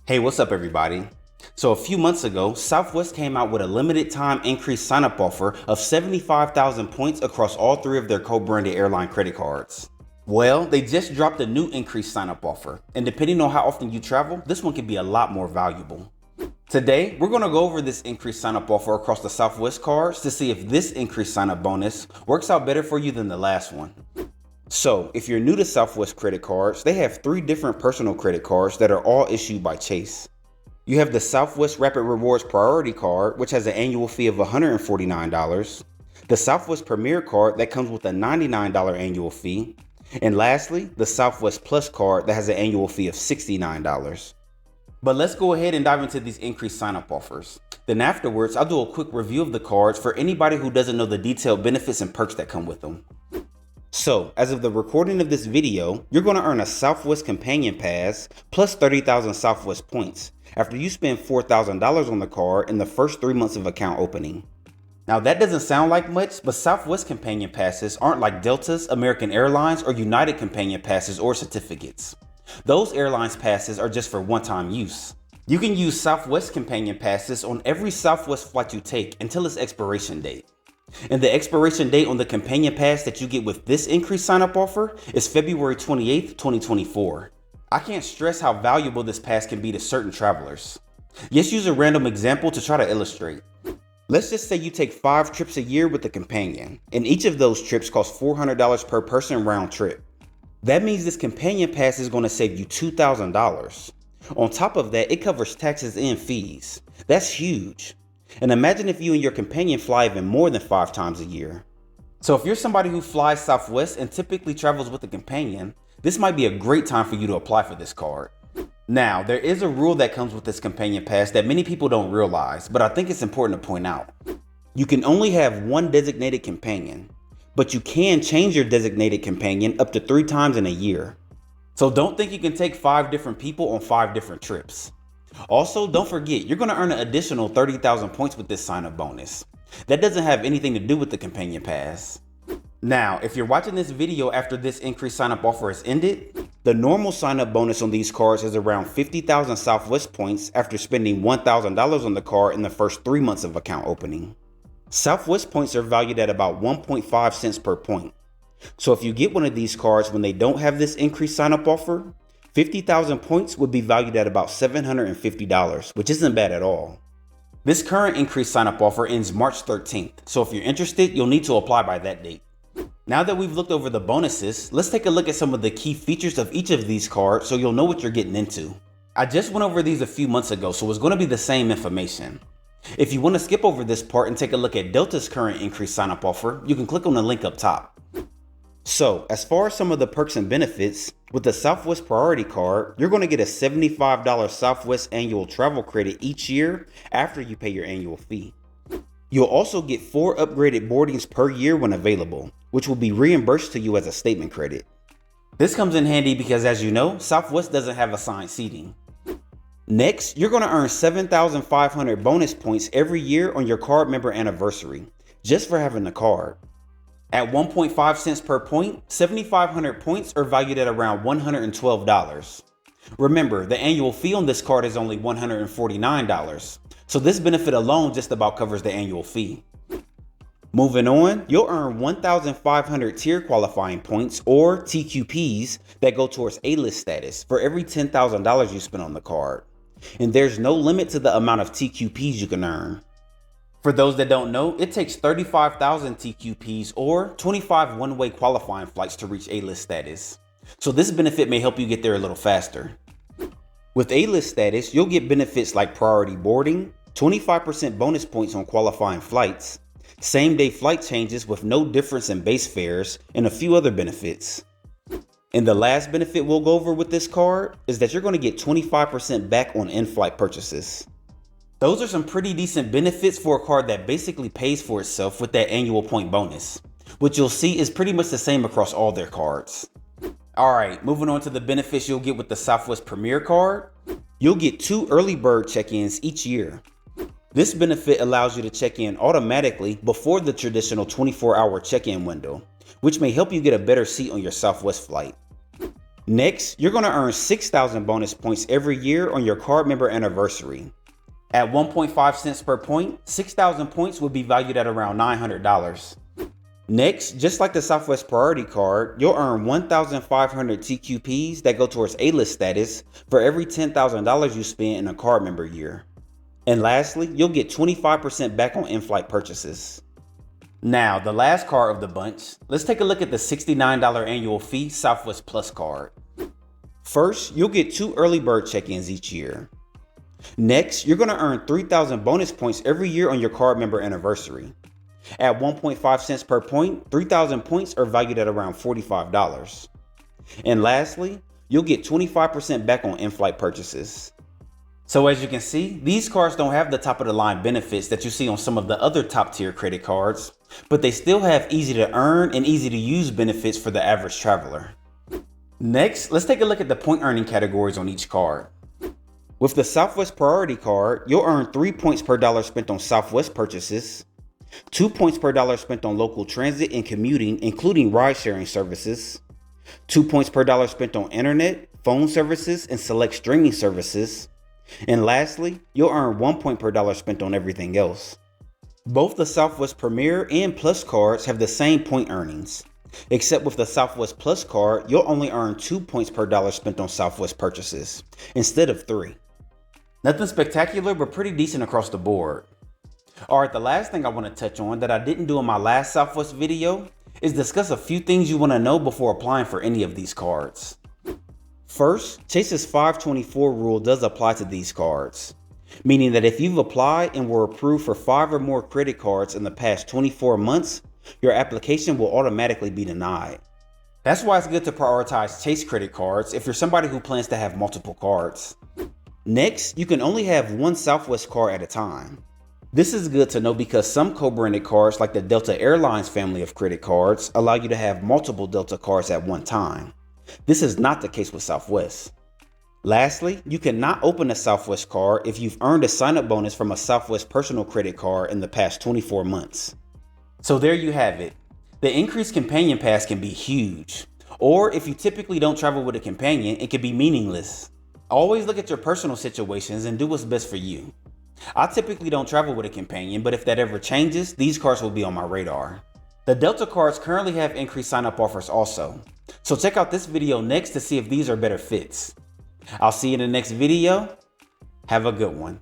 Hey, what's up everybody? So a few months ago, Southwest came out with a limited time increased sign-up offer of 75,000 points across all three of their co-branded airline credit cards. Well, they just dropped a new increased sign-up offer, and depending on how often you travel, this one can be a lot more valuable. Today, we're going to go over this increased sign-up offer across the Southwest cards to see if this increased sign-up bonus works out better for you than the last one. So, if you're new to Southwest credit cards, they have three different personal credit cards that are all issued by Chase. You have the Southwest Rapid Rewards Priority Card, which has an annual fee of $149, the Southwest Premier Card that comes with a $99 annual fee, and lastly, the Southwest Plus Card that has an annual fee of $69. But let's go ahead and dive into these increased sign-up offers. Then afterwards, I'll do a quick review of the cards for anybody who doesn't know the detailed benefits and perks that come with them. So, as of the recording of this video, you're going to earn a Southwest Companion Pass plus 30,000 Southwest points after you spend $4,000 on the card in the first 3 months of account opening. Now that doesn't sound like much, but Southwest Companion Passes aren't like Delta's, American Airlines, or United Companion Passes or certificates. Those airlines passes are just for one-time use. You can use Southwest Companion Passes on every Southwest flight you take until its expiration date. And the expiration date on the companion pass that you get with this increased sign-up offer is February 28th, 2024. I can't stress how valuable this pass can be to certain travelers. Let's use a random example to try to illustrate. Let's just say you take 5 trips a year with the companion, and each of those trips costs $400 per person round trip. That means this companion pass is going to save you $2,000. On top of that, it covers taxes and fees. That's huge. And imagine if you and your companion fly even more than 5 times a year. So if you're somebody who flies Southwest and typically travels with a companion, this might be a great time for you to apply for this card. Now, there is a rule that comes with this companion pass that many people don't realize, but I think it's important to point out. You can only have one designated companion, but you can change your designated companion up to 3 times in a year. So don't think you can take 5 different people on 5 different trips. Also, don't forget, you're going to earn an additional 30,000 points with this sign-up bonus. That doesn't have anything to do with the companion pass. Now, if you're watching this video after this increased sign-up offer has ended, the normal sign-up bonus on these cards is around 50,000 Southwest points after spending $1,000 on the card in the first 3 months of account opening. Southwest points are valued at about 1.5 cents per point. So if you get one of these cards when they don't have this increased sign-up offer, 50,000 points would be valued at about $750, which isn't bad at all. This current increased sign-up offer ends March 13th, so if you're interested, you'll need to apply by that date. Now that we've looked over the bonuses, let's take a look at some of the key features of each of these cards so you'll know what you're getting into. I just went over these a few months ago, so it's going to be the same information. If you want to skip over this part and take a look at Delta's current increased sign-up offer, you can click on the link up top. So, as far as some of the perks and benefits, with the Southwest Priority Card, you're going to get a $75 Southwest annual travel credit each year after you pay your annual fee. You'll also get 4 upgraded boardings per year when available, which will be reimbursed to you as a statement credit. This comes in handy because, as you know, Southwest doesn't have assigned seating. Next, you're going to earn 7,500 bonus points every year on your card member anniversary, just for having the card. At 1.5 cents per point, 7,500 points are valued at around $112. Remember, the annual fee on this card is only $149, so this benefit alone just about covers the annual fee. Moving on, you'll earn 1,500 tier qualifying points, or TQPs, that go towards A-list status for every $10,000 you spend on the card. And there's no limit to the amount of TQPs you can earn. For those that don't know, it takes 35,000 TQPs or 25 one-way qualifying flights to reach A-list status. So this benefit may help you get there a little faster. With A-list status, you'll get benefits like priority boarding, 25% bonus points on qualifying flights, same-day flight changes with no difference in base fares, and a few other benefits. And the last benefit we'll go over with this card is that you're going to get 25% back on in-flight purchases. Those are some pretty decent benefits for a card that basically pays for itself with that annual point bonus, which you'll see is pretty much the same across all their cards. Alright, moving on to the benefits you'll get with the Southwest Premier card. You'll get 2 early bird check-ins each year. This benefit allows you to check in automatically before the traditional 24-hour check-in window, which may help you get a better seat on your Southwest flight. Next, you're going to earn 6,000 bonus points every year on your card member anniversary. At 1.5 cents per point, 6,000 points would be valued at around $900. Next, just like the Southwest Priority Card, you'll earn 1,500 TQPs that go towards A-list status for every $10,000 you spend in a card member year. And lastly, you'll get 25% back on in-flight purchases. Now, the last card of the bunch, let's take a look at the $69 annual fee Southwest Plus card. First, you'll get 2 early bird check-ins each year. Next, you're going to earn 3,000 bonus points every year on your card member anniversary. At 1.5 cents per point, 3,000 points are valued at around $45. And lastly, you'll get 25% back on in-flight purchases. So as you can see, these cards don't have the top of the line benefits that you see on some of the other top tier credit cards, but they still have easy to earn and easy to use benefits for the average traveler. Next, let's take a look at the point earning categories on each card. With the Southwest Priority Card, you'll earn 3 points per dollar spent on Southwest purchases, 2 points per dollar spent on local transit and commuting, including ride-sharing services, 2 points per dollar spent on internet, phone services, and select streaming services, and lastly, you'll earn 1 point per dollar spent on everything else. Both the Southwest Premier and Plus cards have the same point earnings, except with the Southwest Plus card, you'll only earn 2 points per dollar spent on Southwest purchases, instead of 3. Nothing spectacular, but pretty decent across the board. Alright, the last thing I want to touch on that I didn't do in my last Southwest video is discuss a few things you want to know before applying for any of these cards. First, Chase's 524 rule does apply to these cards, meaning that if you've applied and were approved for 5 or more credit cards in the past 24 months, your application will automatically be denied. That's why it's good to prioritize Chase credit cards if you're somebody who plans to have multiple cards. Next, you can only have one Southwest card at a time. This is good to know because some co-branded cards like the Delta Airlines family of credit cards allow you to have multiple Delta cards at one time. This is not the case with Southwest. Lastly, you cannot open a Southwest card if you've earned a sign-up bonus from a Southwest personal credit card in the past 24 months. So there you have it. The increased companion pass can be huge. Or if you typically don't travel with a companion, it can be meaningless. Always look at your personal situations and do what's best for you. I typically don't travel with a companion, but if that ever changes, these cards will be on my radar. The Delta cards currently have increased sign-up offers also. So check out this video next to see if these are better fits. I'll see you in the next video. Have a good one.